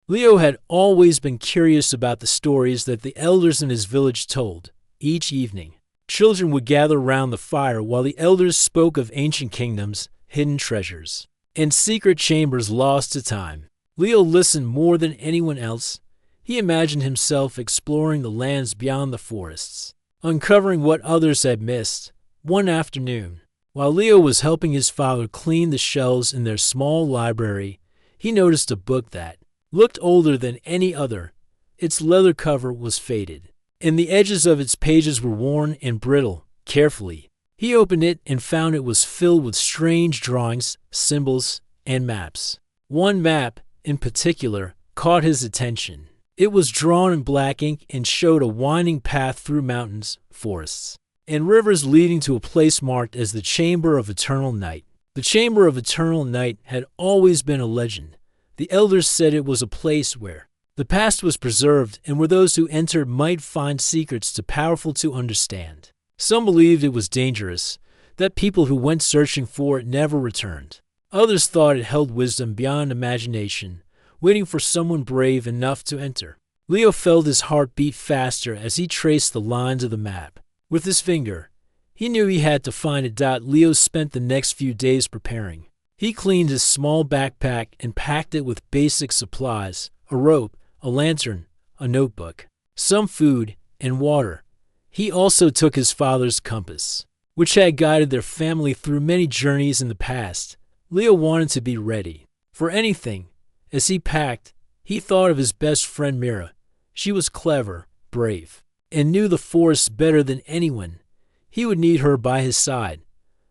Leo had always been curious about the stories that the elders in his village told. Each evening, children would gather round the fire while the elders spoke of ancient kingdoms, hidden treasures, and secret chambers lost to time. Leo listened more than anyone else. He imagined himself exploring the lands beyond the forests, uncovering what others had missed. One afternoon, while Leo was helping his father clean the shelves in their small library, he noticed a book that looked older than any other. Its leather cover was faded, and the edges of its pages were worn and brittle. Carefully, he opened it and found it was filled with strange drawings, symbols, and maps. One map, in particular, caught his attention. It was drawn in black ink and showed a winding path through mountains, forests, and rivers leading to a place marked as the Chamber of Eternal Night. The Chamber of Eternal Night had always been a legend. The elders said it was a place where the past was preserved and where those who entered might find secrets too powerful to understand. Some believed it was dangerous, that people who went searching for it never returned. Others thought it held wisdom beyond imagination, waiting for someone brave enough to enter. Leo felt his heart beat faster as he traced the lines of the map. With his finger, he knew he had to find it. Leo spent the next few days preparing. He cleaned his small backpack and packed it with basic supplies: a rope, a lantern, a notebook, some food, and water. He also took his father's compass, which had guided their family through many journeys in the past. Leo wanted to be ready for anything. As he packed, he thought of his best friend Mira. She was clever, brave, and knew the forest better than anyone. He would need her by his side.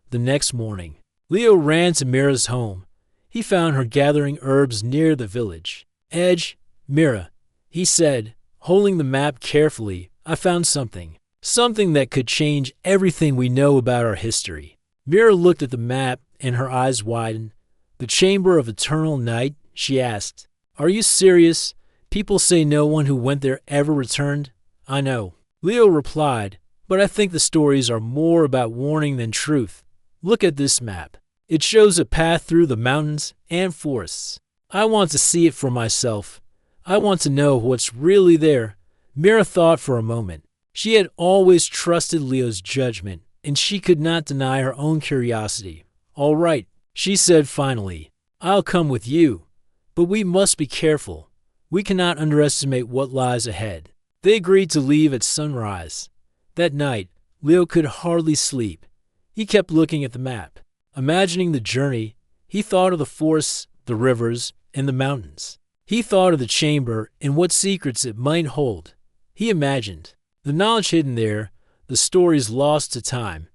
The next morning, Leo ran to Mira's home. He found her gathering herbs near the village edge. "Mira," he said, holding the map carefully, "I found something. Something that could change everything we know about our history." Mira looked at the map and her eyes widened. "The Chamber of Eternal Night?" she asked. "Are you serious? People say no one who went there ever returned." "I know," Leo replied, "but I think the stories are more about warning than truth. Look at this map. It shows a path through the mountains and forests. I want to see it for myself. I want to know what's really there." Mira thought for a moment. She had always trusted Leo's judgment, and she could not deny her own curiosity. "All right," she said finally. "I'll come with you. But we must be careful. We cannot underestimate what lies ahead." They agreed to leave at sunrise. That night, Leo could hardly sleep. He kept looking at the map. Imagining the journey, he thought of the forests, the rivers, and the mountains. He thought of the chamber and what secrets it might hold. He imagined the knowledge hidden there, the stories lost to time.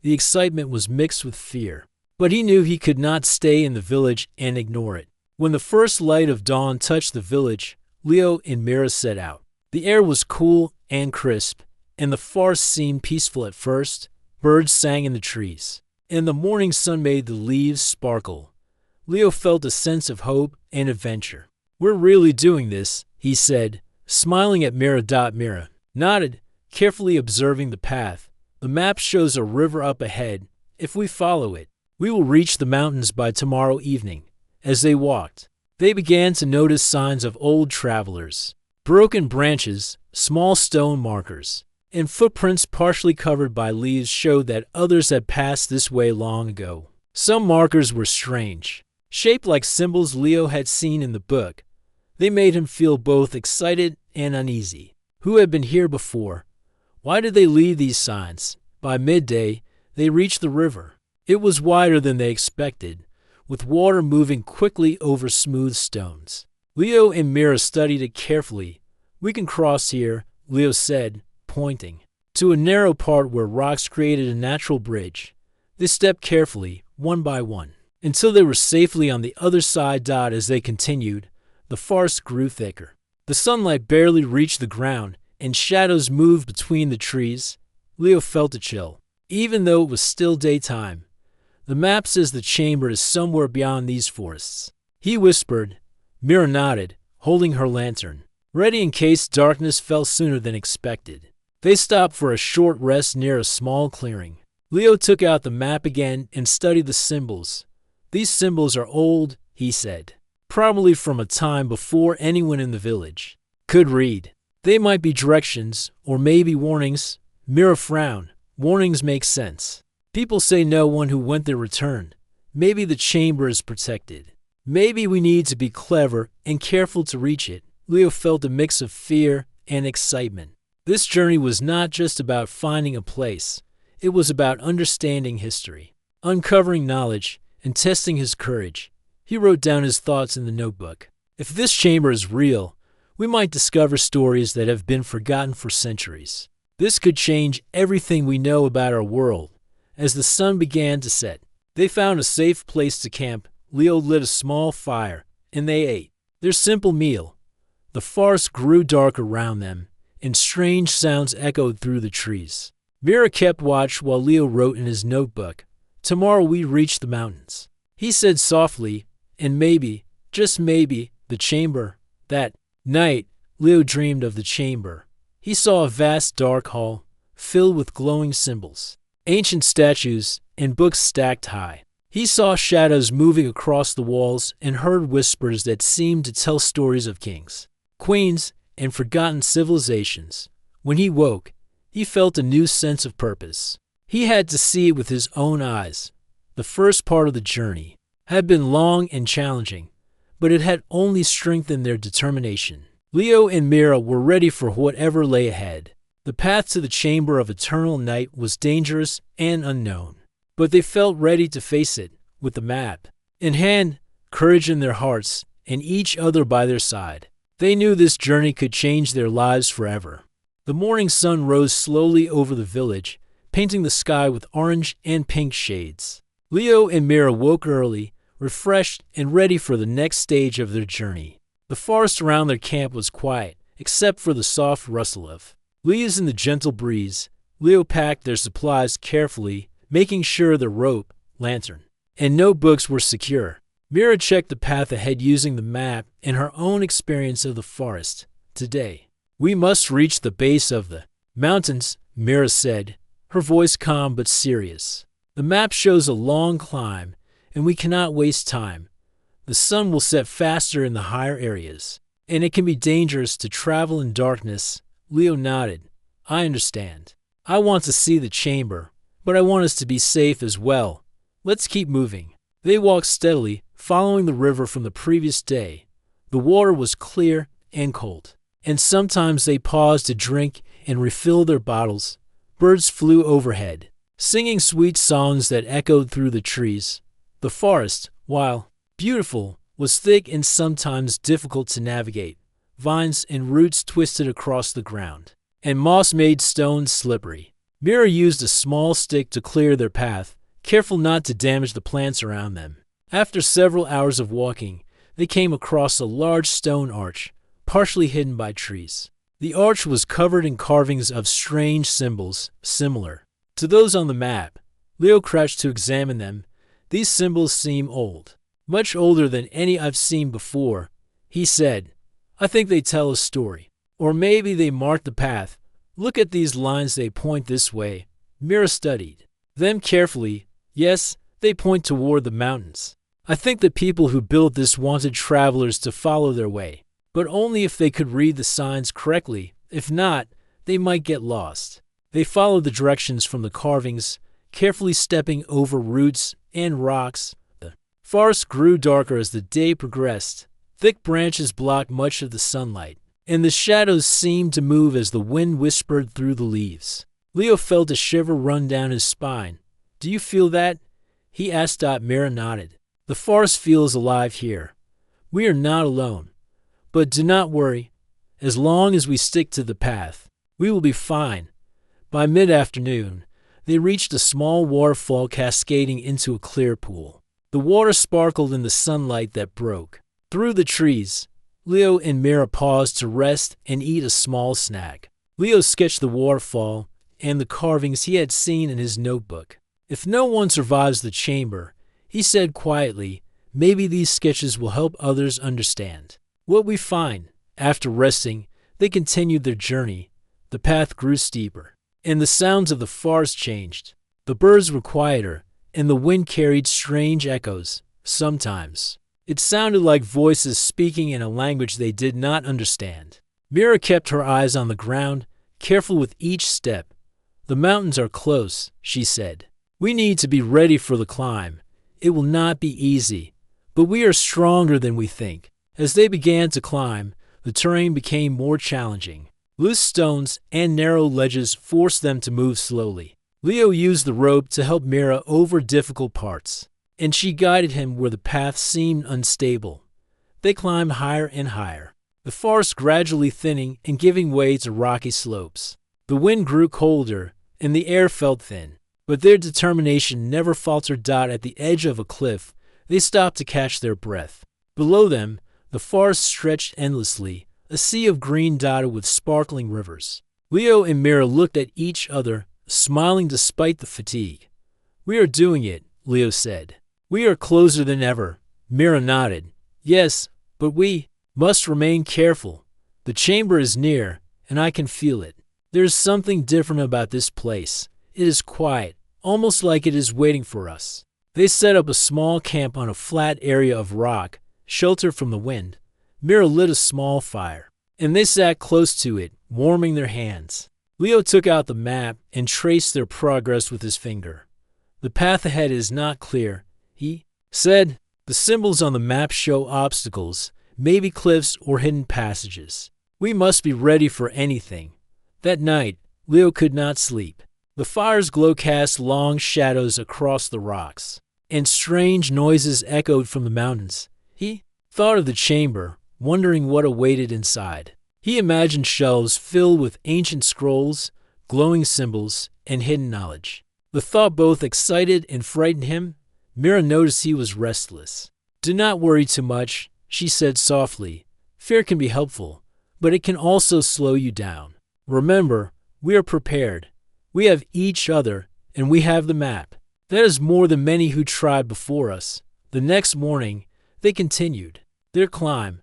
The excitement was mixed with fear. But he knew he could not stay in the village and ignore it. When the first light of dawn touched the village, Leo and Mira set out. The air was cool and crisp, and the forest seemed peaceful at first. Birds sang in the trees, and the morning sun made the leaves sparkle. Leo felt a sense of hope and adventure. "We're really doing this," he said, smiling at Mira. Mira nodded, carefully observing the path. "The map shows a river up ahead. If we follow it, we will reach the mountains by tomorrow evening." As they walked, they began to notice signs of old travelers: broken branches, small stone markers, and footprints partially covered by leaves showed that others had passed this way long ago. Some markers were strange, shaped like symbols Leo had seen in the book. They made him feel both excited and uneasy. Who had been here before? Why did they leave these signs? By midday, they reached the river. It was wider than they expected, with water moving quickly over smooth stones. Leo and Mira studied it carefully. "We can cross here," Leo said, pointing to a narrow part where rocks created a natural bridge. They stepped carefully, one by one, until they were safely on the other side. As they continued, the forest grew thicker. The sunlight barely reached the ground, and shadows moved between the trees. Leo felt a chill, even though it was still daytime. "The map says the chamber is somewhere beyond these forests," he whispered. Mira nodded, holding her lantern, ready in case darkness fell sooner than expected. They stopped for a short rest near a small clearing. Leo took out the map again and studied the symbols. "These symbols are old," he said. probably from a time before anyone in the village could read. They might be directions, or maybe warnings. Mira frowned. Warnings make sense. People say no one who went there returned. Maybe the chamber is protected. Maybe we need to be clever and careful to reach it. Leo felt a mix of fear and excitement. This journey was not just about finding a place. It was about understanding history, uncovering knowledge, and testing his courage. He wrote down his thoughts in the notebook. If this chamber is real, we might discover stories that have been forgotten for centuries. This could change everything we know about our world. As the sun began to set, they found a safe place to camp. Leo lit a small fire, and they ate their simple meal. The forest grew dark around them, and strange sounds echoed through the trees. Mira kept watch while Leo wrote in his notebook. Tomorrow we reach the mountains, he said softly, and maybe, just maybe, the chamber. That night, Leo dreamed of the chamber. He saw a vast dark hall, filled with glowing symbols, ancient statues, and books stacked high. He saw shadows moving across the walls and heard whispers that seemed to tell stories of kings, queens, and forgotten civilizations. When he woke, he felt a new sense of purpose. He had to see it with his own eyes. The first part of the journey had been long and challenging, but it had only strengthened their determination. Leo and Mira were ready for whatever lay ahead. The path to the Chamber of Eternal Night was dangerous and unknown, but they felt ready to face it, with the map in hand, courage in their hearts, and each other by their side. They knew this journey could change their lives forever. The morning sun rose slowly over the village, painting the sky with orange and pink shades. Leo and Mira woke early, refreshed and ready for the next stage of their journey. The forest around their camp was quiet, except for the soft rustle of leaves in the gentle breeze. Leo packed their supplies carefully, making sure the rope, lantern, and notebooks were secure. Mira checked the path ahead using the map and her own experience of the forest. Today, we must reach the base of the mountains, Mira said, her voice calm but serious. The map shows a long climb, and we cannot waste time. The sun will set faster in the higher areas, and it can be dangerous to travel in darkness. Leo nodded. I understand. I want to see the chamber, but I want us to be safe as well. Let's keep moving. They walked steadily, following the river from the previous day. The water was clear and cold, and sometimes they paused to drink and refill their bottles. Birds flew overhead, singing sweet songs that echoed through the trees. The forest, while beautiful, was thick and sometimes difficult to navigate. Vines and roots twisted across the ground, and moss made stones slippery. Mira used a small stick to clear their path, careful not to damage the plants around them. After several hours of walking, they came across a large stone arch, partially hidden by trees. The arch was covered in carvings of strange symbols, similar to those on the map. Leo crouched to examine them. These symbols seem old, much older than any I've seen before. He said, I think they tell a story. Or maybe they mark the path. Look at these lines, they point this way. Mira studied them carefully. Yes, they point toward the mountains. I think the people who built this wanted travelers to follow their way, but only if they could read the signs correctly. If not, they might get lost. They followed the directions from the carvings, carefully stepping over roots and rocks. The forest grew darker as the day progressed. Thick branches blocked much of the sunlight, and the shadows seemed to move as the wind whispered through the leaves. Leo felt a shiver run down his spine. Do you feel that? He asked. Mira nodded. The forest feels alive here. We are not alone. But do not worry. As long as we stick to the path, we will be fine. By mid-afternoon, they reached a small waterfall cascading into a clear pool. The water sparkled in the sunlight that broke through the trees. Leo and Mira paused to rest and eat a small snack. Leo sketched the waterfall and the carvings he had seen in his notebook. If no one survives the chamber, he said quietly, maybe these sketches will help others understand what we find. After resting, they continued their journey. The path grew steeper, and the sounds of the forest changed. The birds were quieter, and the wind carried strange echoes. Sometimes, It sounded like voices speaking in a language they did not understand. Mira kept her eyes on the ground, careful with each step. "The mountains are close," she said. "We need to be ready for the climb. It will not be easy, but we are stronger than we think." As they began to climb, the terrain became more challenging. Loose stones and narrow ledges forced them to move slowly. Leo used the rope to help Mira over difficult parts, and she guided him where the path seemed unstable. They climbed higher and higher, the forest gradually thinning and giving way to rocky slopes. The wind grew colder, and the air felt thin, but their determination never faltered. At the edge of a cliff, they stopped to catch their breath. Below them, the forest stretched endlessly, a sea of green dotted with sparkling rivers. Leo and Mira looked at each other, smiling despite the fatigue. "We are doing it," Leo said. "We are closer than ever." Mira nodded. "Yes, but we must remain careful. The chamber is near, and I can feel it. There is something different about this place. It is quiet, almost like it is waiting for us." They set up a small camp on a flat area of rock, sheltered from the wind. Mira lit a small fire, and they sat close to it, warming their hands. Leo took out the map and traced their progress with his finger. "The path ahead is not clear," he said. "The symbols on the map show obstacles, maybe cliffs or hidden passages. We must be ready for anything." That night, Leo could not sleep. The fire's glow cast long shadows across the rocks, and strange noises echoed from the mountains. He thought of the chamber, wondering what awaited inside. He imagined shelves filled with ancient scrolls, glowing symbols, and hidden knowledge. The thought both excited and frightened him. Mira noticed he was restless. "Do not worry too much," she said softly. "Fear can be helpful, but it can also slow you down. Remember, we are prepared. We have each other, and we have the map. That is more than many who tried before us." The next morning, they continued their climb.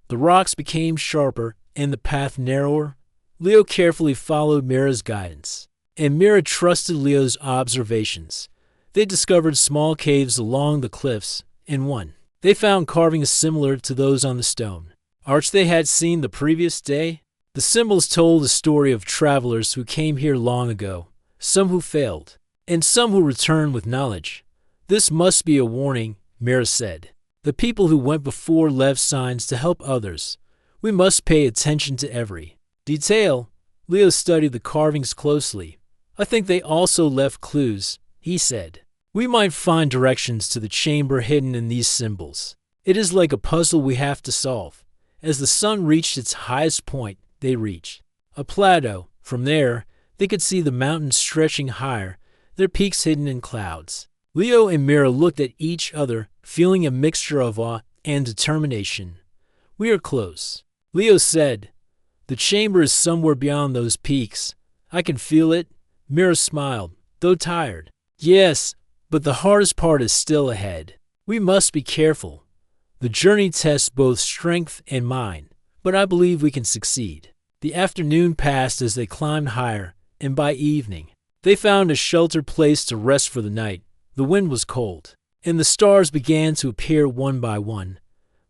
The rocks became sharper and the path narrower. Leo carefully followed Mira's guidance, and Mira trusted Leo's observations. They discovered small caves along the cliffs. In one, they found carvings similar to those on the stone arch they had seen the previous day. The symbols told the story of travelers who came here long ago, some who failed, and some who returned with knowledge. "This must be a warning," Mira said. "The people who went before left signs to help others. We must pay attention to every detail." Leo studied the carvings closely. "I think they also left clues," he said. "We might find directions to the chamber hidden in these symbols. It is like a puzzle we have to solve." As the sun reached its highest point, they reached a plateau. From there, they could see the mountains stretching higher, their peaks hidden in clouds. Leo and Mira looked at each other, feeling a mixture of awe and determination. "We are close," Leo said. "The chamber is somewhere beyond those peaks. I can feel it." Mira smiled, though tired. "Yes, but the hardest part is still ahead. We must be careful. The journey tests both strength and mind, but I believe we can succeed." The afternoon passed as they climbed higher, and by evening, they found a sheltered place to rest for the night. The wind was cold, and the stars began to appear one by one.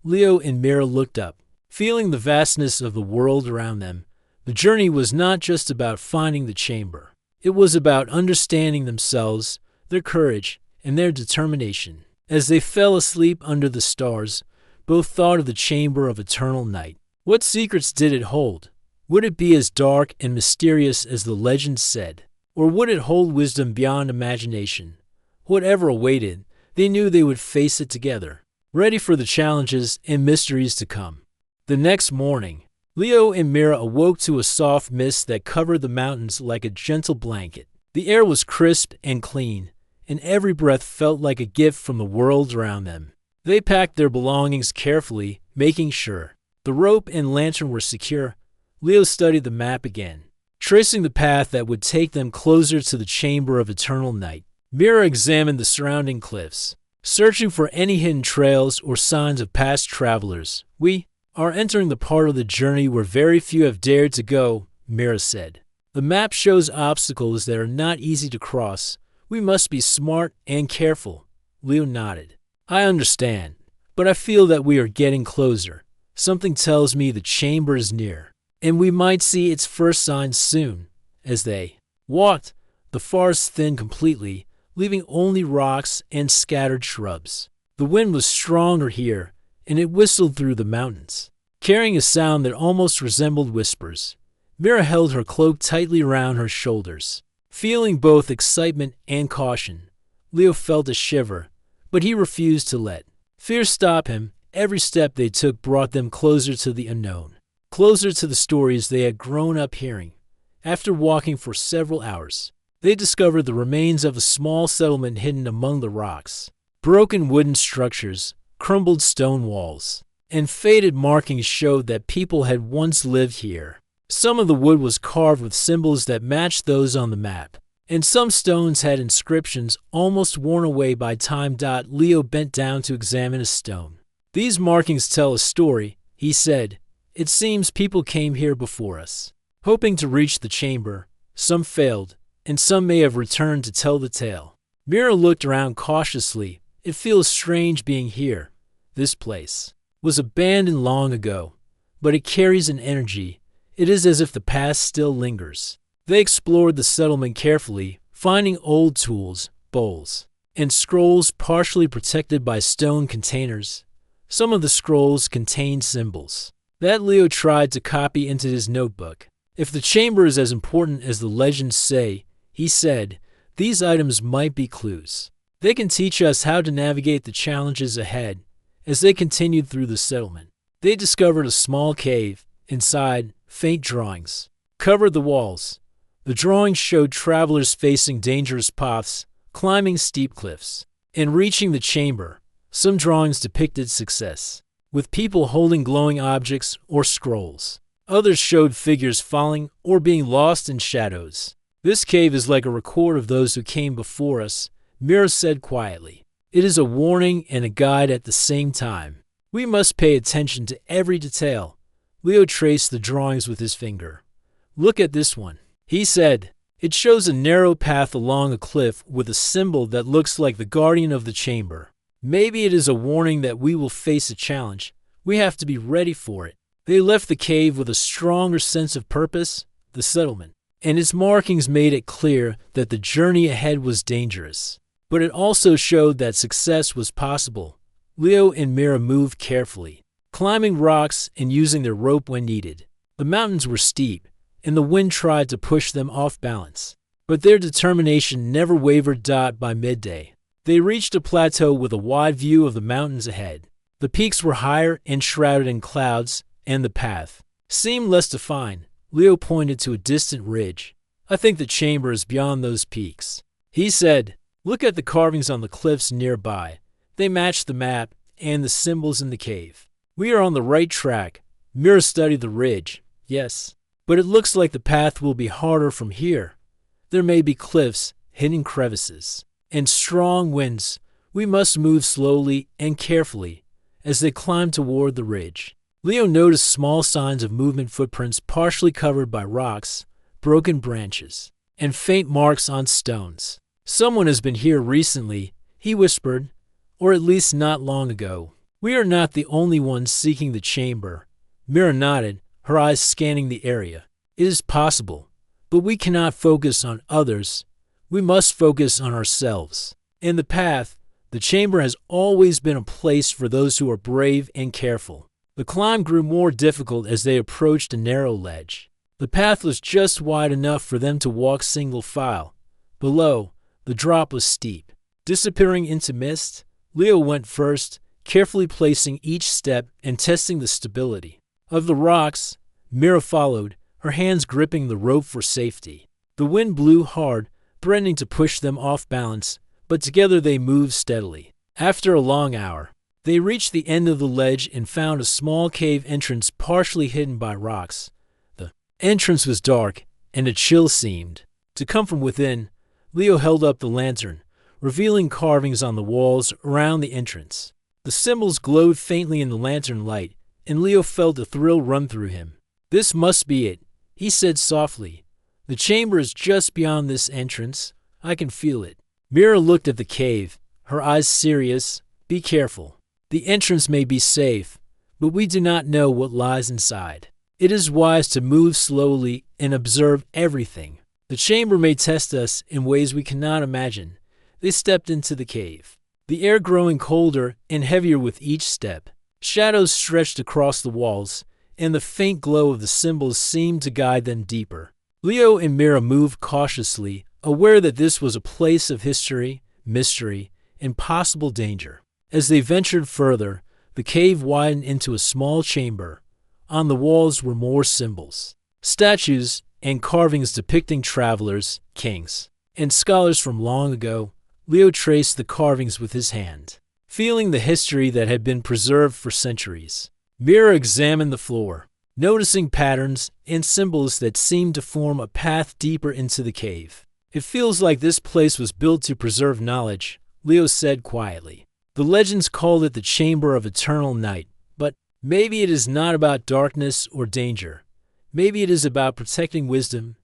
Leo and Mira looked up, feeling the vastness of the world around them. The journey was not just about finding the chamber. It was about understanding themselves, their courage, and their determination. As they fell asleep under the stars, both thought of the chamber of eternal night. What secrets did it hold? Would it be as dark and mysterious as the legend said? Or would it hold wisdom beyond imagination? Whatever awaited, they knew they would face it together, ready for the challenges and mysteries to come. The next morning, Leo and Mira awoke to a soft mist that covered the mountains like a gentle blanket. The air was crisp and clean, and every breath felt like a gift from the world around them. They packed their belongings carefully, making sure the rope and lantern were secure. Leo studied the map again, tracing the path that would take them closer to the chamber of eternal night. Mira examined the surrounding cliffs, searching for any hidden trails or signs of past travelers. "We are entering the part of the journey where very few have dared to go," Mira said. "The map shows obstacles that are not easy to cross. We must be smart and careful." Leo nodded. "I understand. but I feel that we are getting closer. Something tells me the chamber is near, and we might see its first signs soon." As they walked, the forest thinned completely, leaving only rocks and scattered shrubs. The wind was stronger here, and it whistled through the mountains, carrying a sound that almost resembled whispers. Mira held her cloak tightly around her shoulders, feeling both excitement and caution. Leo felt a shiver, but he refused to let fear stop him. Every step they took brought them closer to the unknown, closer to the stories they had grown up hearing. After walking for several hours, they discovered the remains of a small settlement hidden among the rocks. Broken wooden structures, crumbled stone walls, and faded markings showed that people had once lived here. Some of the wood was carved with symbols that matched those on the map, and some stones had inscriptions almost worn away by time. Leo bent down to examine a stone. "These markings tell a story," he said. "It seems people came here before us, hoping to reach the chamber. Some failed, and some may have returned to tell the tale." Mira looked around cautiously. "It feels strange being here. This place was abandoned long ago, but it carries an energy. It is as if the past still lingers." They explored the settlement carefully, finding old tools, bowls, and scrolls partially protected by stone containers. Some of the scrolls contained symbols that Leo tried to copy into his notebook. "If the chamber is as important as the legends say," he said, "these items might be clues. They can teach us how to navigate the challenges ahead." As they continued through the settlement, they discovered a small cave. Inside, faint drawings covered the walls. The drawings showed travelers facing dangerous paths, climbing steep cliffs, and reaching the chamber. Some drawings depicted success, with people holding glowing objects or scrolls. Others showed figures falling or being lost in shadows. "This cave is like a record of those who came before us," Mira said quietly. "It is a warning and a guide at the same time. We must pay attention to every detail." Leo traced the drawings with his finger. "Look at this one," he said. "It shows a narrow path along a cliff with a symbol that looks like the guardian of the chamber. Maybe it is a warning that we will face a challenge. We have to be ready for it." They left the cave with a stronger sense of purpose. The settlement and its markings made it clear that the journey ahead was dangerous, but it also showed that success was possible. Leo and Mira moved carefully, climbing rocks and using their rope when needed. The mountains were steep, and the wind tried to push them off balance, but their determination never wavered. By midday, they reached a plateau with a wide view of the mountains ahead. The peaks were higher and shrouded in clouds, and the path seemed less defined. Leo pointed to a distant ridge. "I think the chamber is beyond those peaks," he said. "Look at the carvings on the cliffs nearby. They match the map and the symbols in the cave." "We are on the right track." Mira studied the ridge. "Yes, but it looks like the path will be harder from here. There may be cliffs, hidden crevices, and strong winds. We must move slowly and carefully." As they climbed toward the ridge, Leo noticed small signs of movement, footprints partially covered by rocks, broken branches, and faint marks on stones. "Someone has been here recently," he whispered, "or at least not long ago. We are not the only ones seeking the chamber." Mira nodded, her eyes scanning the area. "It is possible, but we cannot focus on others. We must focus on ourselves. In the path, the chamber has always been a place for those who are brave and careful." The climb grew more difficult as they approached a narrow ledge. The path was just wide enough for them to walk single file. Below, the drop was steep, disappearing into mist. Leo went first, carefully placing each step and testing the stability of the rocks. Mira followed, her hands gripping the rope for safety. The wind blew hard, threatening to push them off balance, but together they moved steadily. After a long hour, they reached the end of the ledge and found a small cave entrance partially hidden by rocks. The entrance was dark, and a chill seemed to come from within. Leo held up the lantern, revealing carvings on the walls around the entrance. The symbols glowed faintly in the lantern light, and Leo felt a thrill run through him. "This must be it," he said softly. "The chamber is just beyond this entrance. I can feel it." Mira looked at the cave, her eyes serious. "Be careful. The entrance may be safe, but we do not know what lies inside. It is wise to move slowly and observe everything. The chamber may test us in ways we cannot imagine. They stepped into the cave. The air growing colder and heavier with each step. Shadows stretched across the walls, and the faint glow of the symbols seemed to guide them deeper. Leo and Mira moved cautiously, aware that this was a place of history, mystery, and possible danger. As they ventured further, the cave widened into a small chamber. On the walls were more symbols, statues, and carvings depicting travelers, kings, and scholars from long ago. Leo traced the carvings with his hand, feeling the history that had been preserved for centuries. Mira examined the floor, noticing patterns and symbols that seemed to form a path deeper into the cave. It feels like this place was built to preserve knowledge, Leo said quietly. The legends called it the Chamber of Eternal Night, but maybe it is not about darkness or danger. Maybe it is about protecting wisdom.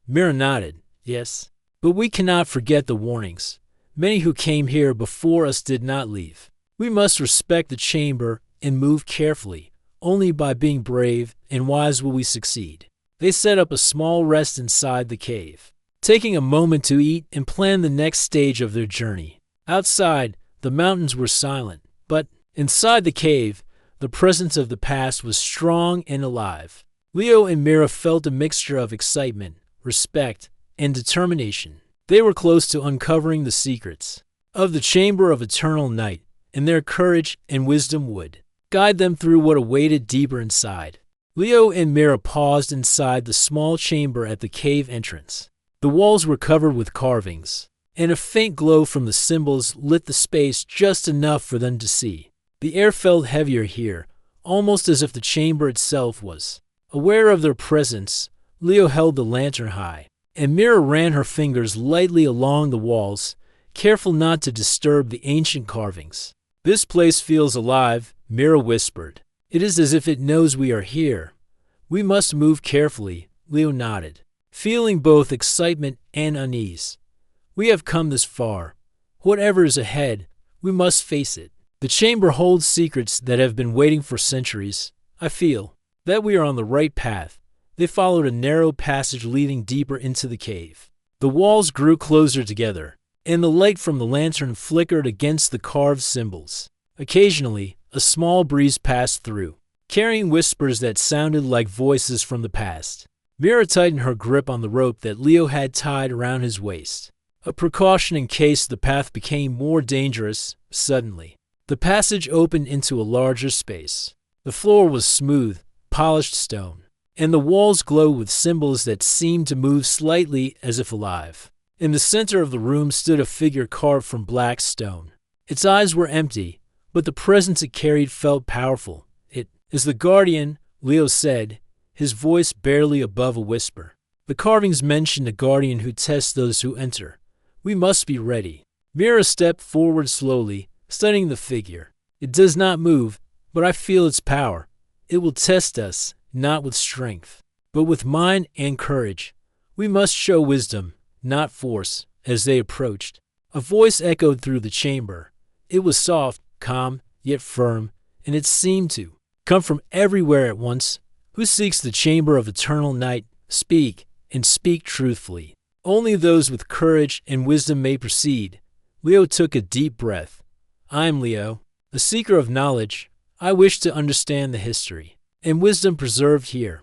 Mira nodded, yes. But we cannot forget the warnings. Many who came here before us did not leave. We must respect the chamber and move carefully. Only by being brave and wise will we succeed. They set up a small rest inside the cave, taking a moment to eat and plan the next stage of their journey. Outside, the mountains were silent, but inside the cave, the presence of the past was strong and alive. Leo and Mira felt a mixture of excitement, respect, and determination. They were close to uncovering the secrets of the Chamber of Eternal Night, and their courage and wisdom would guide them through what awaited deeper inside. Leo and Mira paused inside the small chamber at the cave entrance. The walls were covered with carvings, and a faint glow from the symbols lit the space just enough for them to see. The air felt heavier here, almost as if the chamber itself was aware of their presence. Leo held the lantern high, and Mira ran her fingers lightly along the walls, careful not to disturb the ancient carvings. "This place feels alive," Mira whispered. "It is as if it knows we are here. We must move carefully," Leo nodded, feeling both excitement and unease. "We have come this far. Whatever is ahead, we must face it. The chamber holds secrets that have been waiting for centuries. I feel that we are on the right path." They followed a narrow passage leading deeper into the cave. The walls grew closer together, and the light from the lantern flickered against the carved symbols. Occasionally, a small breeze passed through, carrying whispers that sounded like voices from the past. Mira tightened her grip on the rope that Leo had tied around his waist, a precaution in case the path became more dangerous. Suddenly, the passage opened into a larger space. The floor was smooth, polished stone, and the walls glowed with symbols that seemed to move slightly as if alive. In the center of the room stood a figure carved from black stone. Its eyes were empty, but the presence it carried felt powerful. "It is the guardian," Leo said, his voice barely above a whisper. "The carvings mention a guardian who tests those who enter. We must be ready." Mira stepped forward slowly, studying the figure. "It does not move, but I feel its power. It will test us, not with strength, but with mind and courage. We must show wisdom, not force." As they approached, a voice echoed through the chamber. It was soft, calm, yet firm, and it seemed to come from everywhere at once. "Who seeks the chamber of eternal night? Speak, and speak truthfully. Only those with courage and wisdom may proceed." Leo took a deep breath. "I am Leo, the seeker of knowledge. I wish to understand the history and wisdom preserved here.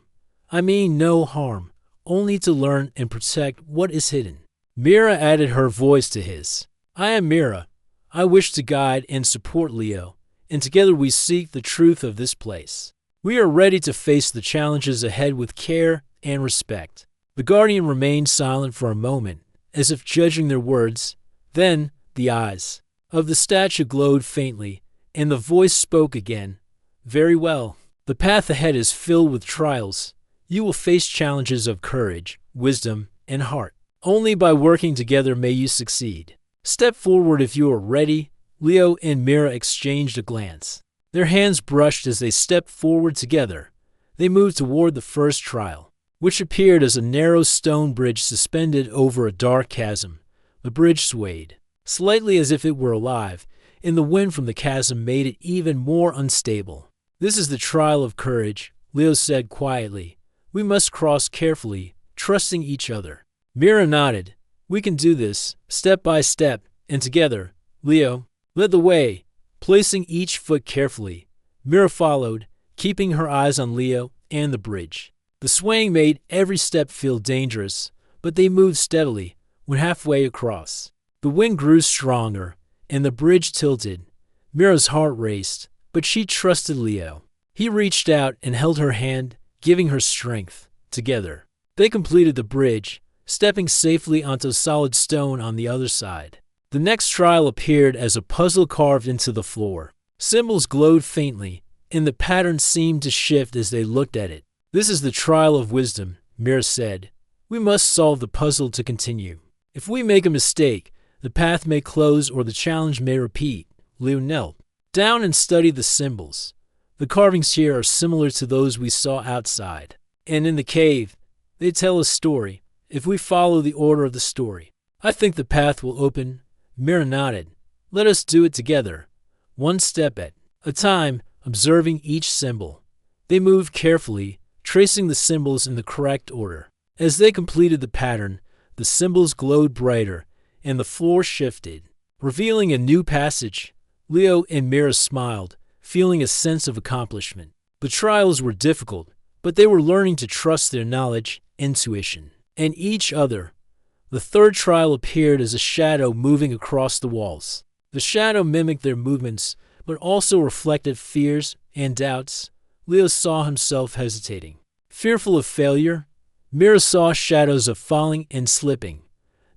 I mean no harm, only to learn and protect what is hidden." Mira added her voice to his. "I am Mira. I wish to guide and support Leo, and together we seek the truth of this place. We are ready to face the challenges ahead with care and respect." The guardian remained silent for a moment, as if judging their words. Then the eyes of the statue glowed faintly, and the voice spoke again. "Very well. The path ahead is filled with trials. You will face challenges of courage, wisdom, and heart. Only by working together may you succeed. Step forward if you are ready." Leo and Mira exchanged a glance. Their hands brushed as they stepped forward together. They moved toward the first trial, which appeared as a narrow stone bridge suspended over a dark chasm. The bridge swayed slightly as if it were alive, and the wind from the chasm made it even more unstable. "This is the trial of courage," Leo said quietly. "We must cross carefully, trusting each other." Mira nodded. "We can do this, step by step, and together." Leo led the way, placing each foot carefully. Mira followed, keeping her eyes on Leo and the bridge. The swaying made every step feel dangerous, but they moved steadily. When halfway across, the wind grew stronger, and the bridge tilted. Mira's heart raced, but she trusted Leo. He reached out and held her hand, giving her strength. Together, they completed the bridge, stepping safely onto solid stone on the other side. The next trial appeared as a puzzle carved into the floor. Symbols glowed faintly, and the pattern seemed to shift as they looked at it. "This is the trial of wisdom," Mira said. "We must solve the puzzle to continue. If we make a mistake, the path may close or the challenge may repeat." Leo knelt down and studied the symbols. "The carvings here are similar to those we saw outside. And in the cave, they tell a story. If we follow the order of the story, I think the path will open." Mira nodded. "Let us do it together, one step at a time, observing each symbol." They moved carefully, tracing the symbols in the correct order. As they completed the pattern, the symbols glowed brighter, and the floor shifted, revealing a new passage. Leo and Mira smiled, feeling a sense of accomplishment. The trials were difficult, but they were learning to trust their knowledge, intuition, and each other. The third trial appeared as a shadow moving across the walls. The shadow mimicked their movements, but also reflected fears and doubts. Leo saw himself hesitating, fearful of failure. Mira saw shadows of falling and slipping.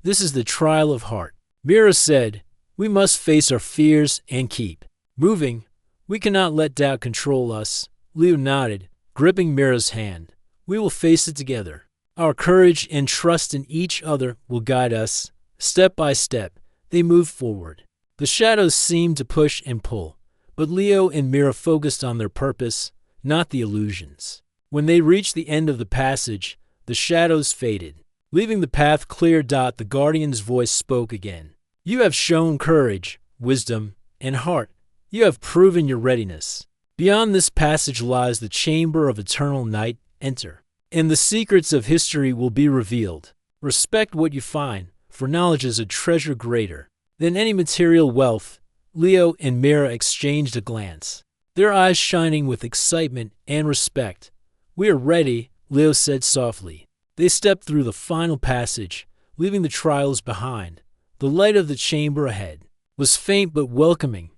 "This is the trial of heart," Mira said. "We must face our fears and keep moving. We cannot let doubt control us." Leo nodded, gripping Mira's hand. "We will face it together. Our courage and trust in each other will guide us." Step by step, they moved forward. The shadows seemed to push and pull, but Leo and Mira focused on their purpose, not the illusions. When they reached the end of the passage, the shadows faded, leaving the path clear. The guardian's voice spoke again. "You have shown courage, wisdom, and heart. You have proven your readiness. Beyond this passage lies the chamber of eternal night. Enter, and the secrets of history will be revealed. Respect what you find, for knowledge is a treasure greater than any material wealth." Leo and Mira exchanged a glance, their eyes shining with excitement and respect. "We are ready," Leo said softly. They stepped through the final passage, leaving the trials behind. The light of the chamber ahead was faint but welcoming.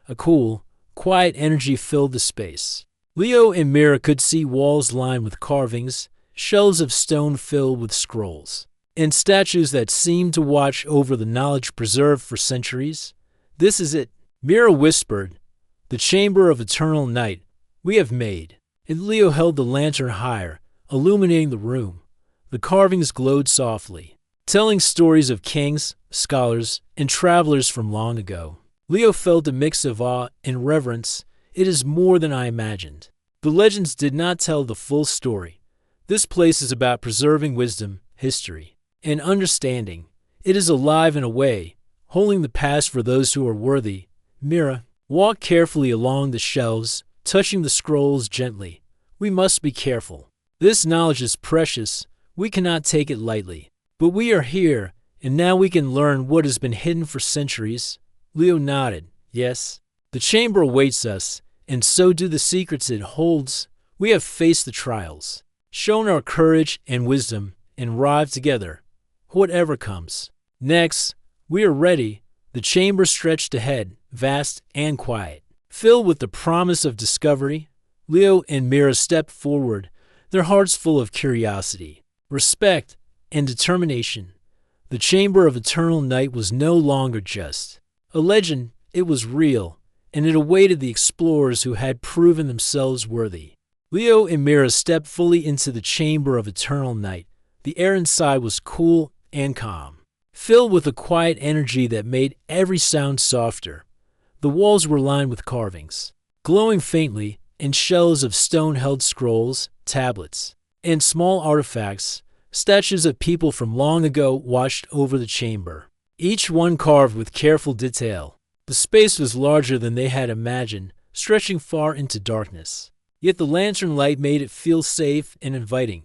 A cool, quiet energy filled the space. Leo and Mira could see walls lined with carvings, shelves of stone filled with scrolls, and statues that seemed to watch over the knowledge preserved for centuries. "This is it," Mira whispered. "The chamber of eternal night we have made." And Leo held the lantern higher, illuminating the room. The carvings glowed softly, telling stories of kings, scholars, and travelers from long ago. Leo felt a mix of awe and reverence. "It is more than I imagined." The legends did not tell the full story. This place is about preserving wisdom, history, and understanding. It is alive in a way, holding the past for those who are worthy. Mira walked carefully along the shelves, touching the scrolls gently. "We must be careful. This knowledge is precious. We cannot take it lightly. But we are here, and now we can learn what has been hidden for centuries." Leo nodded. "Yes, the chamber awaits us, and so do the secrets it holds. We have faced the trials, shown our courage and wisdom, and arrived together, whatever comes. Next, we are ready." The chamber stretched ahead, vast and quiet, filled with the promise of discovery. Leo and Mira stepped forward, their hearts full of curiosity, respect, and determination. The chamber of eternal night was no longer just a legend. It was real, and it awaited the explorers who had proven themselves worthy. Leo and Mira stepped fully into the chamber of eternal night. The air inside was cool and calm, filled with a quiet energy that made every sound softer. The walls were lined with carvings, glowing faintly, and shelves of stone held scrolls, tablets, and small artifacts. Statues of people from long ago watched over the chamber, each one carved with careful detail. The space was larger than they had imagined, stretching far into darkness. Yet the lantern light made it feel safe and inviting.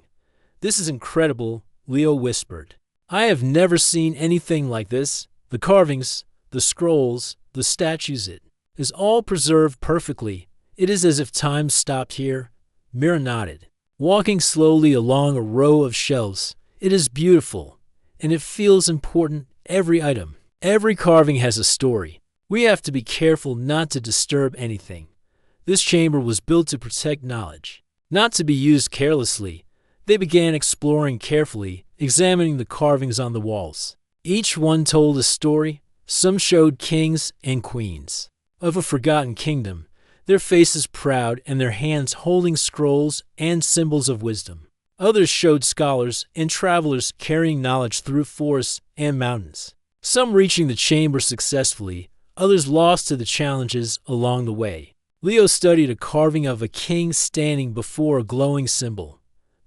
"This is incredible," Leo whispered. "I have never seen anything like this. The carvings, the scrolls, the statues, it is all preserved perfectly. It is as if time stopped here." Mira nodded. Walking slowly along a row of shelves, "It is beautiful, and it feels important, every item. Every carving has a story. We have to be careful not to disturb anything. This chamber was built to protect knowledge, not to be used carelessly." They began exploring carefully, examining the carvings on the walls. Each one told a story. Some showed kings and queens of a forgotten kingdom, their faces proud and their hands holding scrolls and symbols of wisdom. Others showed scholars and travelers carrying knowledge through forests and mountains, some reaching the chamber successfully, others lost to the challenges along the way. Leo studied a carving of a king standing before a glowing symbol.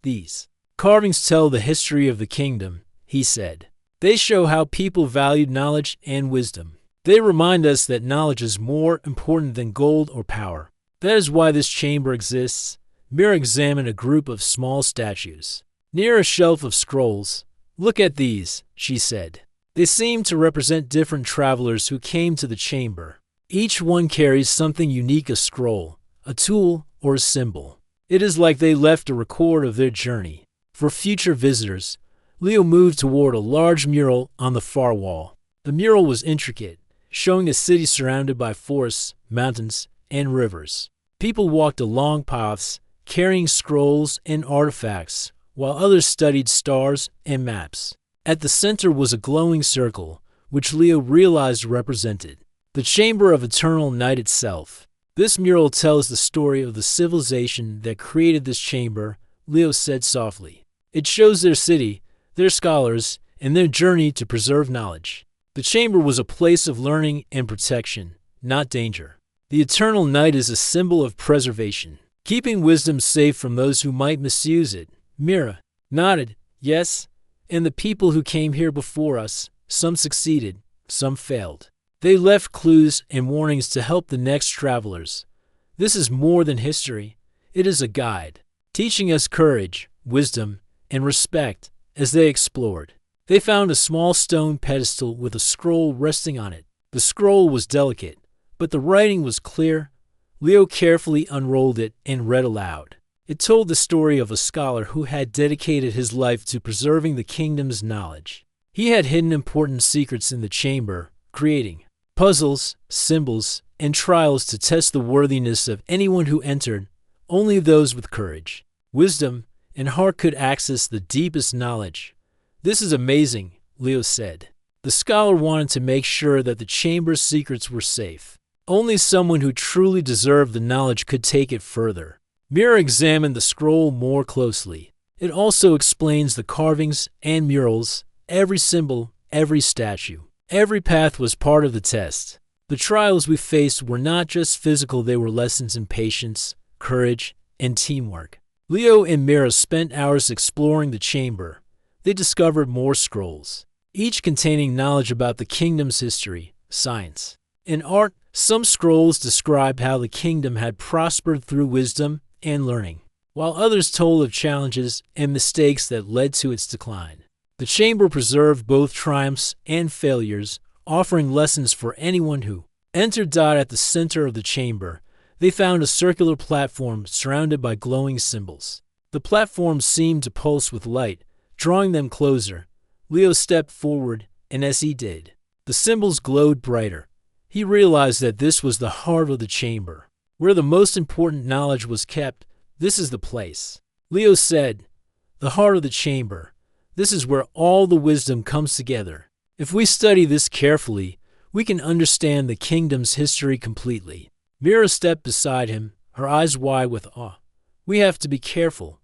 "These carvings tell the history of the kingdom," he said. "They show how people valued knowledge and wisdom. They remind us that knowledge is more important than gold or power. That is why this chamber exists." Mira examined a group of small statues near a shelf of scrolls. "Look at these," she said. "They seem to represent different travelers who came to the chamber. Each one carries something unique, a scroll, a tool, or a symbol. It is like they left a record of their journey for future visitors." Leo moved toward a large mural on the far wall. The mural was intricate, showing a city surrounded by forests, mountains, and rivers. People walked along paths, carrying scrolls and artifacts, while others studied stars and maps. At the center was a glowing circle, which Leo realized represented the Chamber of Eternal Night itself. "This mural tells the story of the civilization that created this chamber," Leo said softly. "It shows their city, their scholars, and their journey to preserve knowledge. The chamber was a place of learning and protection, not danger. The eternal night is a symbol of preservation, keeping wisdom safe from those who might misuse it." Mira nodded. "Yes, and the people who came here before us, some succeeded, some failed. They left clues and warnings to help the next travelers. This is more than history. It is a guide, teaching us courage, wisdom, and respect." As they explored, they found a small stone pedestal with a scroll resting on it. The scroll was delicate, but the writing was clear. Leo carefully unrolled it and read aloud. It told the story of a scholar who had dedicated his life to preserving the kingdom's knowledge. He had hidden important secrets in the chamber, creating puzzles, symbols, and trials to test the worthiness of anyone who entered. Only those with courage, wisdom, and heart could access the deepest knowledge. "This is amazing," Leo said. The scholar wanted to make sure that the chamber's secrets were safe. Only someone who truly deserved the knowledge could take it further. Mira examined the scroll more closely. It also explains the carvings and murals, every symbol, every statue. Every path was part of the test. The trials we faced were not just physical, they were lessons in patience, courage, and teamwork. Leo and Mira spent hours exploring the chamber. They discovered more scrolls, each containing knowledge about the kingdom's history, science, and art. Some scrolls described how the kingdom had prospered through wisdom and learning, while others told of challenges and mistakes that led to its decline. The chamber preserved both triumphs and failures, offering lessons for anyone who entered. At the center of the chamber, they found a circular platform surrounded by glowing symbols. The platform seemed to pulse with light, drawing them closer. Leo stepped forward, and as he did, the symbols glowed brighter. He realized that this was the heart of the chamber, where the most important knowledge was kept. "This is the place," Leo said. "The heart of the chamber. This is where all the wisdom comes together. If we study this carefully, we can understand the kingdom's history completely." Mira stepped beside him, her eyes wide with awe. "We have to be careful.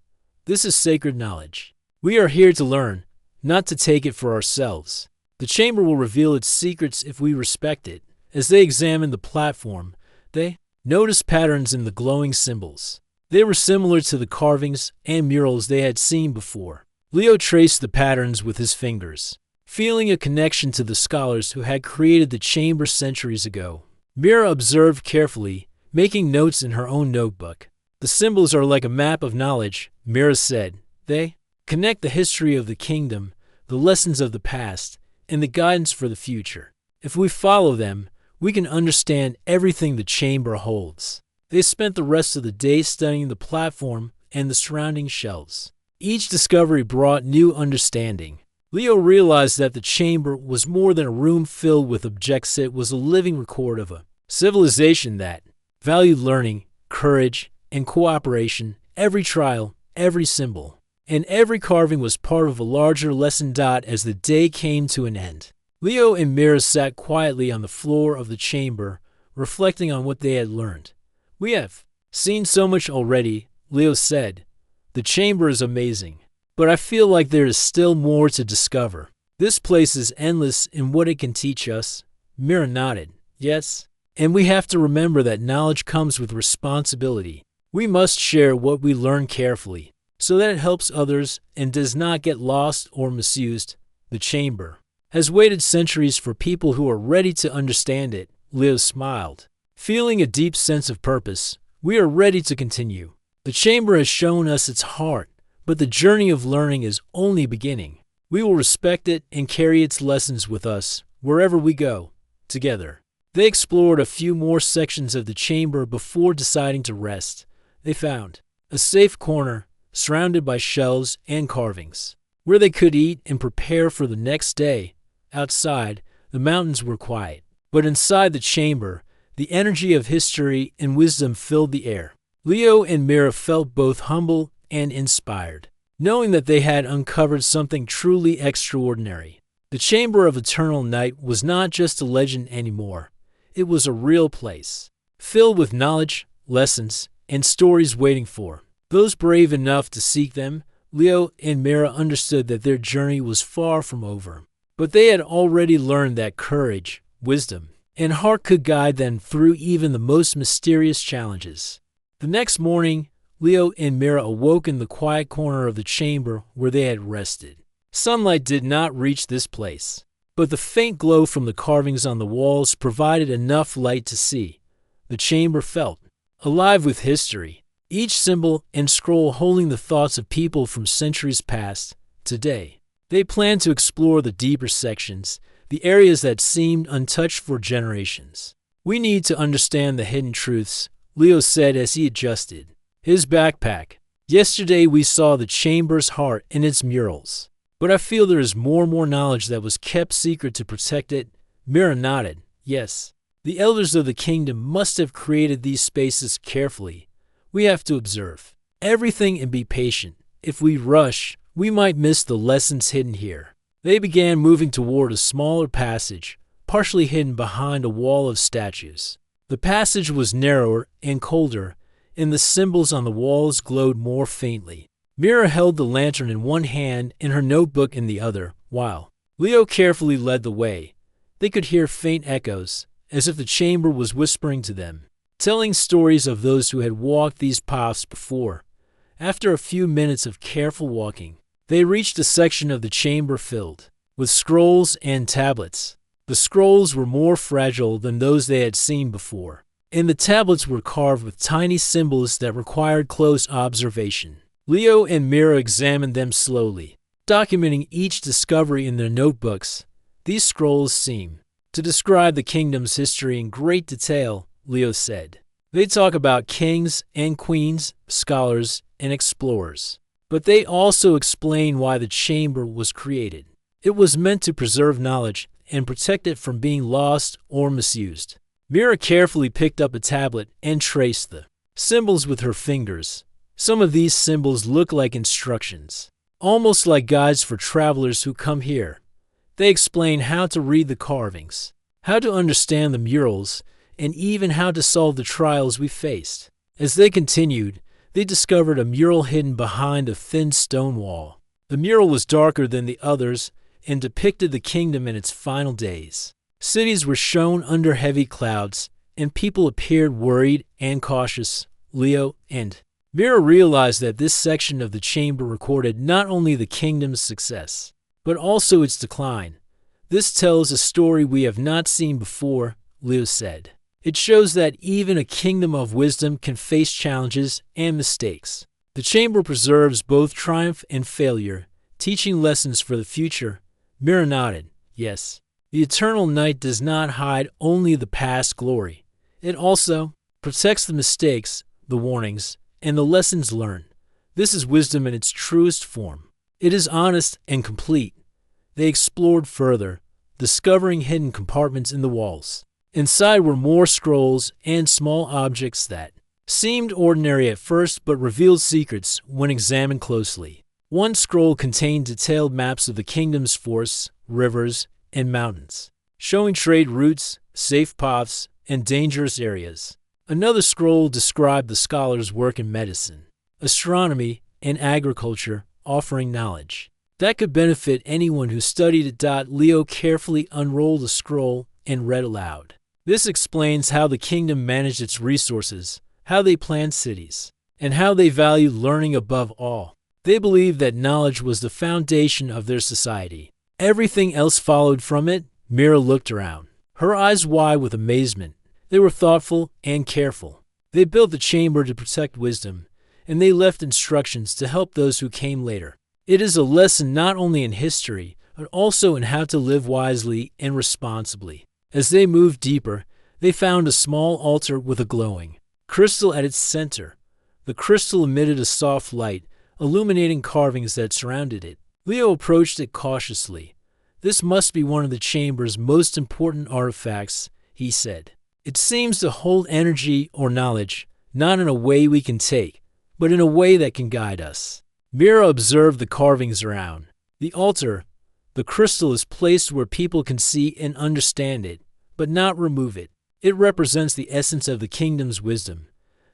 This is sacred knowledge. We are here to learn, not to take it for ourselves. The chamber will reveal its secrets if we respect it." As they examined the platform, they noticed patterns in the glowing symbols. They were similar to the carvings and murals they had seen before. Leo traced the patterns with his fingers. feeling a connection to the scholars who had created the chamber centuries ago. Mira observed carefully, making notes in her own notebook. The symbols are like a map of knowledge, Mira said. They connect the history of the kingdom, the lessons of the past, and the guidance for the future. If we follow them, we can understand everything the chamber holds. They spent the rest of the day studying the platform and the surrounding shelves. Each discovery brought new understanding. Leo realized that the chamber was more than a room filled with objects. It was a living record of a civilization that valued learning, courage, and cooperation. Every trial, every symbol, and every carving was part of a larger lesson. As the day came to an end, Leo and Mira sat quietly on the floor of the chamber, reflecting on what they had learned. "We have seen so much already," Leo said. "The chamber is amazing, but I feel like there is still more to discover. This place is endless in what it can teach us." Mira nodded. "Yes, and we have to remember that knowledge comes with responsibility. We must share what we learn carefully, so that it helps others and does not get lost or misused." The chamber has waited centuries for people who are ready to understand it, Leo smiled. Feeling a deep sense of purpose, we are ready to continue. The chamber has shown us its heart, but the journey of learning is only beginning. We will respect it and carry its lessons with us, wherever we go, together. They explored a few more sections of the chamber before deciding to rest. They found a safe corner, surrounded by shelves and carvings, where they could eat and prepare for the next day. Outside, the mountains were quiet, but inside the chamber, the energy of history and wisdom filled the air. Leo and Mira felt both humble and inspired, knowing that they had uncovered something truly extraordinary. The Chamber of Eternal Night was not just a legend anymore. It was a real place, filled with knowledge, lessons, and stories waiting for those brave enough to seek them. Leo and Mira understood that their journey was far from over, but they had already learned that courage, wisdom, and heart could guide them through even the most mysterious challenges. The next morning, Leo and Mira awoke in the quiet corner of the chamber where they had rested. Sunlight did not reach this place, but the faint glow from the carvings on the walls provided enough light to see. The chamber felt alive with history, each symbol and scroll holding the thoughts of people from centuries past. Today, they planned to explore the deeper sections, the areas that seemed untouched for generations. "We need to understand the hidden truths," Leo said as he adjusted his backpack. "Yesterday we saw the chamber's heart and its murals, but I feel there is more knowledge that was kept secret to protect it." Mira nodded. "Yes, the elders of the kingdom must have created these spaces carefully. We have to observe everything and be patient. If we rush, we might miss the lessons hidden here." They began moving toward a smaller passage, partially hidden behind a wall of statues. The passage was narrower and colder, and the symbols on the walls glowed more faintly. Mira held the lantern in one hand and her notebook in the other, while Leo carefully led the way. They could hear faint echoes, as if the chamber was whispering to them, telling stories of those who had walked these paths before. After a few minutes of careful walking, they reached a section of the chamber filled with scrolls and tablets. The scrolls were more fragile than those they had seen before, and the tablets were carved with tiny symbols that required close observation. Leo and Mira examined them slowly, documenting each discovery in their notebooks. "These scrolls seem to describe the kingdom's history in great detail," Leo said. "They talk about kings and queens, scholars, and explorers. But they also explain why the chamber was created. It was meant to preserve knowledge and protect it from being lost or misused." Mira carefully picked up a tablet and traced the symbols with her fingers. Some of these symbols look like instructions, almost like guides for travelers who come here. They explain how to read the carvings, how to understand the murals, and even how to solve the trials we faced. As they continued, they discovered a mural hidden behind a thin stone wall. The mural was darker than the others and depicted the kingdom in its final days. Cities were shown under heavy clouds, and people appeared worried and cautious. Leo and Mira realized that this section of the chamber recorded not only the kingdom's success, but also its decline. This tells a story we have not seen before, Leo said. It shows that even a kingdom of wisdom can face challenges and mistakes. The chamber preserves both triumph and failure, teaching lessons for the future. Mira nodded. Yes. The eternal night does not hide only the past glory. It also protects the mistakes, the warnings, and the lessons learned. This is wisdom in its truest form. It is honest and complete. They explored further, discovering hidden compartments in the walls. Inside were more scrolls and small objects that seemed ordinary at first but revealed secrets when examined closely. One scroll contained detailed maps of the kingdom's forests, rivers, and mountains, showing trade routes, safe paths, and dangerous areas. Another scroll described the scholar's work in medicine, astronomy, and agriculture, offering knowledge that could benefit anyone who studied it. Leo carefully unrolled the scroll and read aloud. This explains how the kingdom managed its resources, how they planned cities, and how they valued learning above all. They believed that knowledge was the foundation of their society. Everything else followed from it. Mira looked around, her eyes wide with amazement. They were thoughtful and careful. They built the chamber to protect wisdom, and they left instructions to help those who came later. It is a lesson not only in history, but also in how to live wisely and responsibly. As they moved deeper, they found a small altar with a glowing crystal at its center. The crystal emitted a soft light, illuminating carvings that surrounded it. Leo approached it cautiously. This must be one of the chamber's most important artifacts, he said. It seems to hold energy or knowledge, not in a way we can take, but in a way that can guide us. Mira observed the carvings around. The altar, the crystal is placed where people can see and understand it, but not remove it. It represents the essence of the kingdom's wisdom.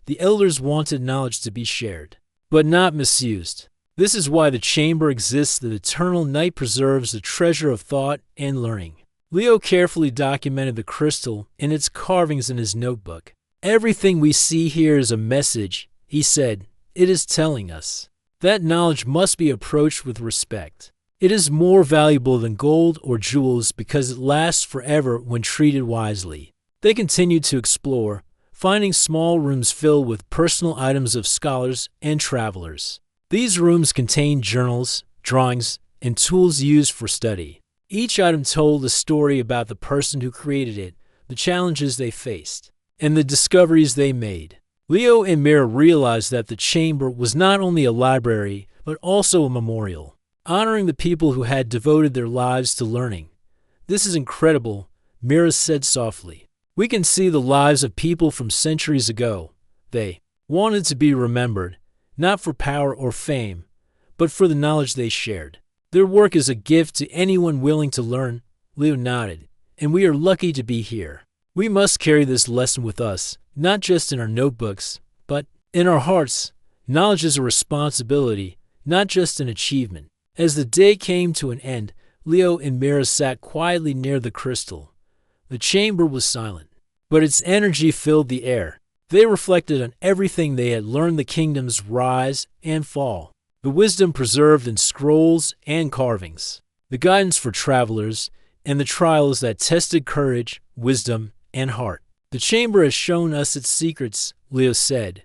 The elders wanted knowledge to be shared, but not misused. This is why the chamber exists. The eternal night preserves the treasure of thought and learning. Leo carefully documented the crystal and its carvings in his notebook. Everything we see here is a message, he said. It is telling us that knowledge must be approached with respect. It is more valuable than gold or jewels because it lasts forever when treated wisely. They continued to explore, finding small rooms filled with personal items of scholars and travelers. These rooms contained journals, drawings, and tools used for study. Each item told a story about the person who created it, the challenges they faced, and the discoveries they made. Leo and Mira realized that the chamber was not only a library, but also a memorial, honoring the people who had devoted their lives to learning. This is incredible, Mira said softly. We can see the lives of people from centuries ago. They wanted to be remembered, not for power or fame, but for the knowledge they shared. Their work is a gift to anyone willing to learn. Leo nodded, and we are lucky to be here. We must carry this lesson with us, not just in our notebooks, but in our hearts. Knowledge is a responsibility, not just an achievement. As the day came to an end, Leo and Mira sat quietly near the crystal. The chamber was silent, but its energy filled the air. They reflected on everything they had learned, the kingdom's rise and fall, the wisdom preserved in scrolls and carvings, the guidance for travelers, and the trials that tested courage, wisdom, and heart. The chamber has shown us its secrets, Leo said.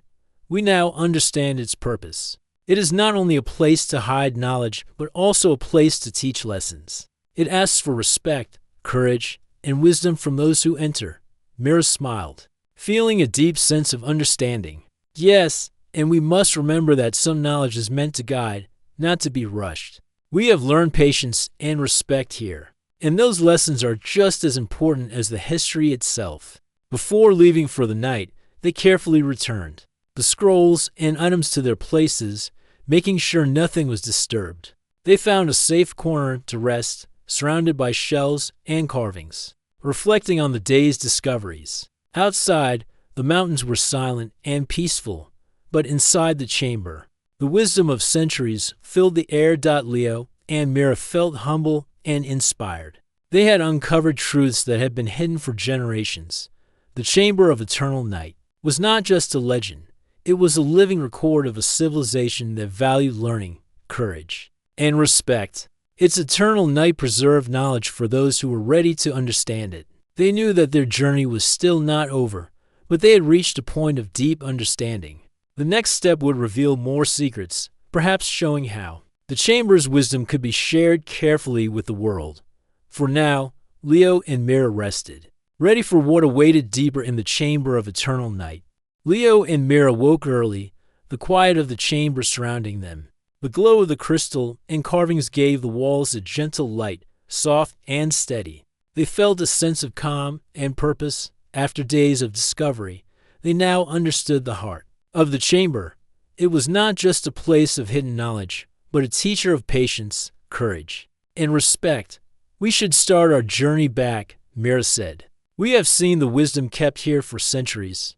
We now understand its purpose. It is not only a place to hide knowledge, but also a place to teach lessons. It asks for respect, courage, and wisdom from those who enter. Mira smiled, feeling a deep sense of understanding. Yes, and we must remember that some knowledge is meant to guide, not to be rushed. We have learned patience and respect here, and those lessons are just as important as the history itself. Before leaving for the night, they carefully returned the scrolls and items to their places, making sure nothing was disturbed. They found a safe corner to rest, surrounded by shells and carvings, reflecting on the day's discoveries. Outside, the mountains were silent and peaceful, but inside the chamber, the wisdom of centuries filled the air. Leo and Mira felt humble and inspired. They had uncovered truths that had been hidden for generations. The Chamber of Eternal Night was not just a legend. It was a living record of a civilization that valued learning, courage, and respect. Its eternal night preserved knowledge for those who were ready to understand it. They knew that their journey was still not over, but they had reached a point of deep understanding. The next step would reveal more secrets, perhaps showing how the chamber's wisdom could be shared carefully with the world. For now, Leo and Mira rested, ready for what awaited deeper in the chamber of eternal night. Leo and Mira woke early, the quiet of the chamber surrounding them. The glow of the crystal and carvings gave the walls a gentle light, soft and steady. They felt a sense of calm and purpose. After days of discovery, they now understood the heart of the chamber. It was not just a place of hidden knowledge, but a teacher of patience, courage, and respect. "We should start our journey back," Mira said. "We have seen the wisdom kept here for centuries.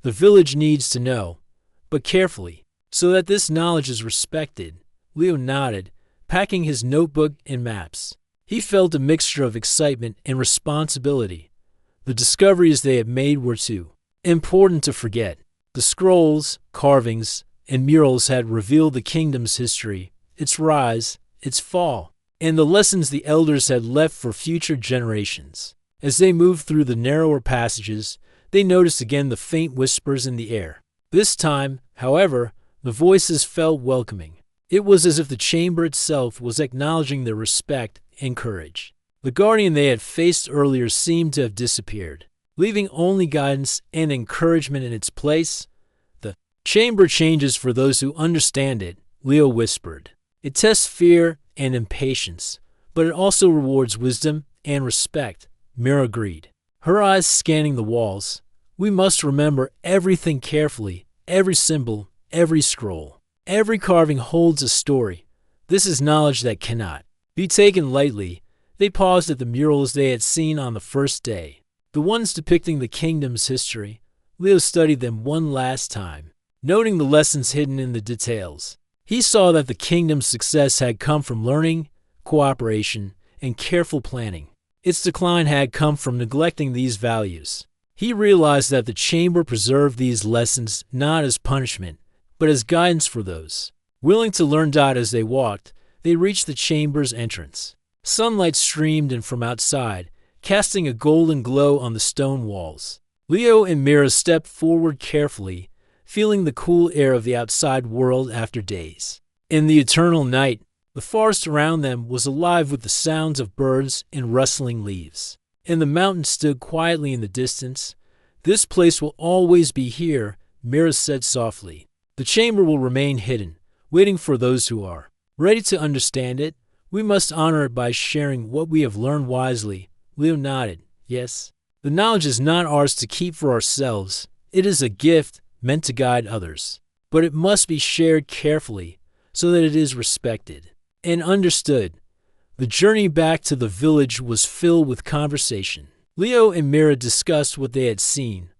The village needs to know, but carefully, so that this knowledge is respected." Leo nodded, packing his notebook and maps. He felt a mixture of excitement and responsibility. The discoveries they had made were too important to forget. The scrolls, carvings, and murals had revealed the kingdom's history, its rise, its fall, and the lessons the elders had left for future generations. As they moved through the narrower passages, they noticed again the faint whispers in the air. This time, however, the voices felt welcoming. It was as if the chamber itself was acknowledging their respect and courage. The guardian they had faced earlier seemed to have disappeared, leaving only guidance and encouragement in its place. "The chamber changes for those who understand it," Leo whispered. "It tests fear and impatience, but it also rewards wisdom and respect," Mira agreed, her eyes scanning the walls. "We must remember everything carefully, every symbol, every scroll. Every carving holds a story. This is knowledge that cannot be taken lightly." They paused at the murals they had seen on the first day, the ones depicting the kingdom's history. Leo studied them one last time, noting the lessons hidden in the details. He saw that the kingdom's success had come from learning, cooperation, and careful planning. Its decline had come from neglecting these values. He realized that the chamber preserved these lessons not as punishment, but as guidance for those willing to learn. As they walked, they reached the chamber's entrance. Sunlight streamed in from outside, casting a golden glow on the stone walls. Leo and Mira stepped forward carefully, feeling the cool air of the outside world after days. In the eternal night, the forest around them was alive with the sounds of birds and rustling leaves. And the mountain stood quietly in the distance. "This place will always be here," Mira said softly. "The chamber will remain hidden, waiting for those who are ready to understand it. We must honor it by sharing what we have learned wisely." Leo nodded. "Yes. The knowledge is not ours to keep for ourselves. It is a gift meant to guide others. But it must be shared carefully so that it is respected and understood." The journey back to the village was filled with conversation. Leo and Mira discussed what they had seen,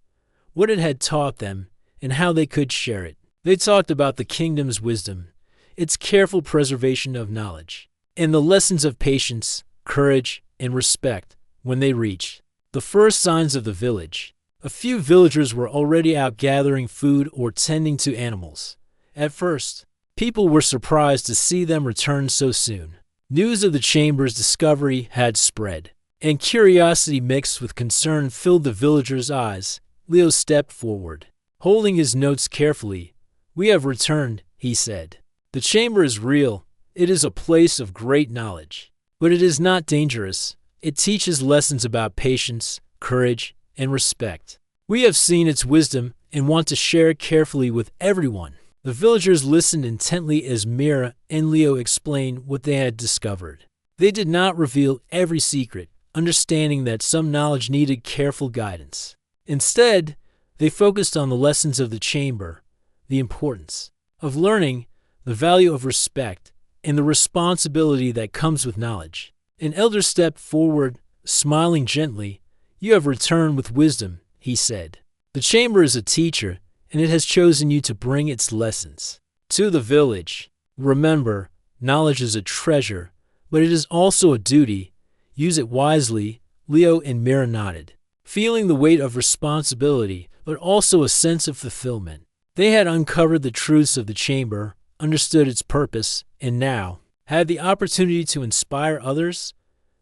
what it had taught them, and how they could share it. They talked about the kingdom's wisdom, its careful preservation of knowledge, and the lessons of patience, courage, and respect. When they reached the first signs of the village, a few villagers were already out gathering food or tending to animals. At first, people were surprised to see them return so soon. News of the chamber's discovery had spread, and curiosity mixed with concern filled the villagers' eyes. Leo stepped forward, holding his notes carefully. "We have returned," he said. "The chamber is real. It is a place of great knowledge. But it is not dangerous. It teaches lessons about patience, courage, and respect. We have seen its wisdom and want to share it carefully with everyone." The villagers listened intently as Mira and Leo explained what they had discovered. They did not reveal every secret, understanding that some knowledge needed careful guidance. Instead, they focused on the lessons of the chamber, the importance of learning, the value of respect, and the responsibility that comes with knowledge. An elder stepped forward, smiling gently. "You have returned with wisdom," he said. "The chamber is a teacher, and it has chosen you to bring its lessons to the village. Remember, knowledge is a treasure, but it is also a duty. Use it wisely." Leo and Mira nodded, feeling the weight of responsibility, but also a sense of fulfillment. They had uncovered the truths of the chamber, understood its purpose, and now had the opportunity to inspire others.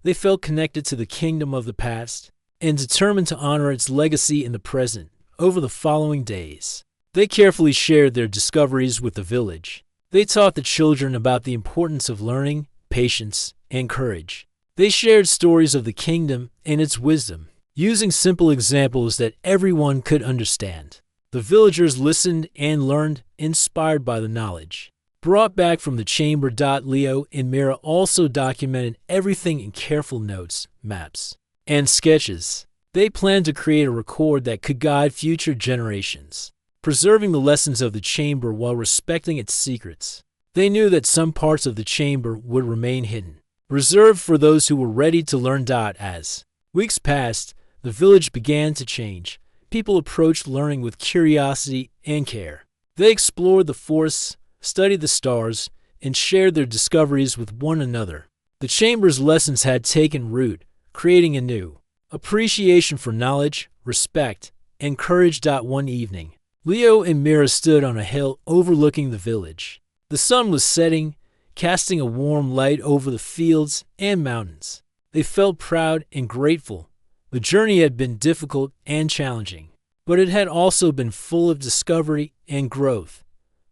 They felt connected to the kingdom of the past and determined to honor its legacy in the present. Over the following days, they carefully shared their discoveries with the village. They taught the children about the importance of learning, patience, and courage. They shared stories of the kingdom and its wisdom, using simple examples that everyone could understand. The villagers listened and learned, inspired by the knowledge brought back from the chamber. Leo and Mira also documented everything in careful notes, maps, and sketches. They planned to create a record that could guide future generations, preserving the lessons of the chamber while respecting its secrets. They knew that some parts of the chamber would remain hidden, reserved for those who were ready to learn. As weeks passed, the village began to change. People approached learning with curiosity and care. They explored the forests, studied the stars, and shared their discoveries with one another. The chamber's lessons had taken root, creating a new appreciation for knowledge, respect, and courage. One evening, Leo and Mira stood on a hill overlooking the village. The sun was setting, casting a warm light over the fields and mountains. They felt proud and grateful. The journey had been difficult and challenging, but it had also been full of discovery and growth.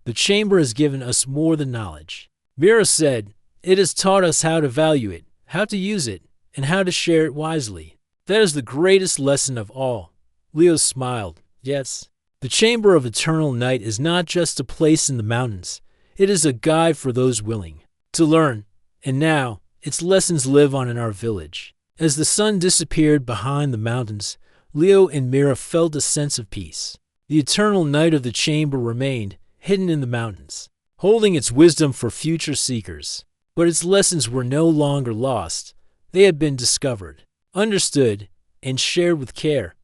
The chamber has given us more than knowledge, Mira said. It has taught us how to value it, how to use it, and how to share it wisely. That is the greatest lesson of all. Leo smiled. Yes, the Chamber of Eternal Night is not just a place in the mountains. It is a guide for those willing to learn. And now, its lessons live on in our village. As the sun disappeared behind the mountains, Leo and Mira felt a sense of peace. The eternal night of the chamber remained hidden in the mountains, holding its wisdom for future seekers. But its lessons were no longer lost. They had been discovered, understood, and shared with care.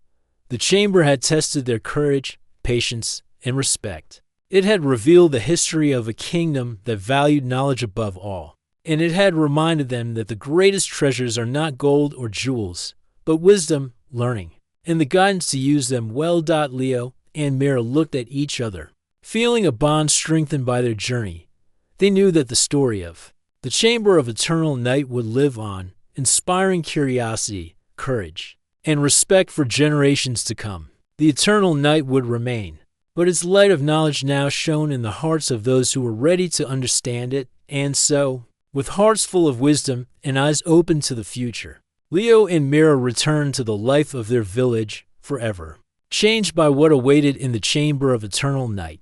The chamber had tested their courage, patience, and respect. It had revealed the history of a kingdom that valued knowledge above all. And it had reminded them that the greatest treasures are not gold or jewels, but wisdom, learning, and the guidance to use them well. Leo and Mira looked at each other, feeling a bond strengthened by their journey. They knew that the story of the Chamber of Eternal Night would live on, inspiring curiosity, courage, and respect for generations to come. The eternal night would remain, but its light of knowledge now shone in the hearts of those who were ready to understand it. And so, with hearts full of wisdom and eyes open to the future, Leo and Mira returned to the life of their village forever, changed by what awaited in the Chamber of Eternal Night.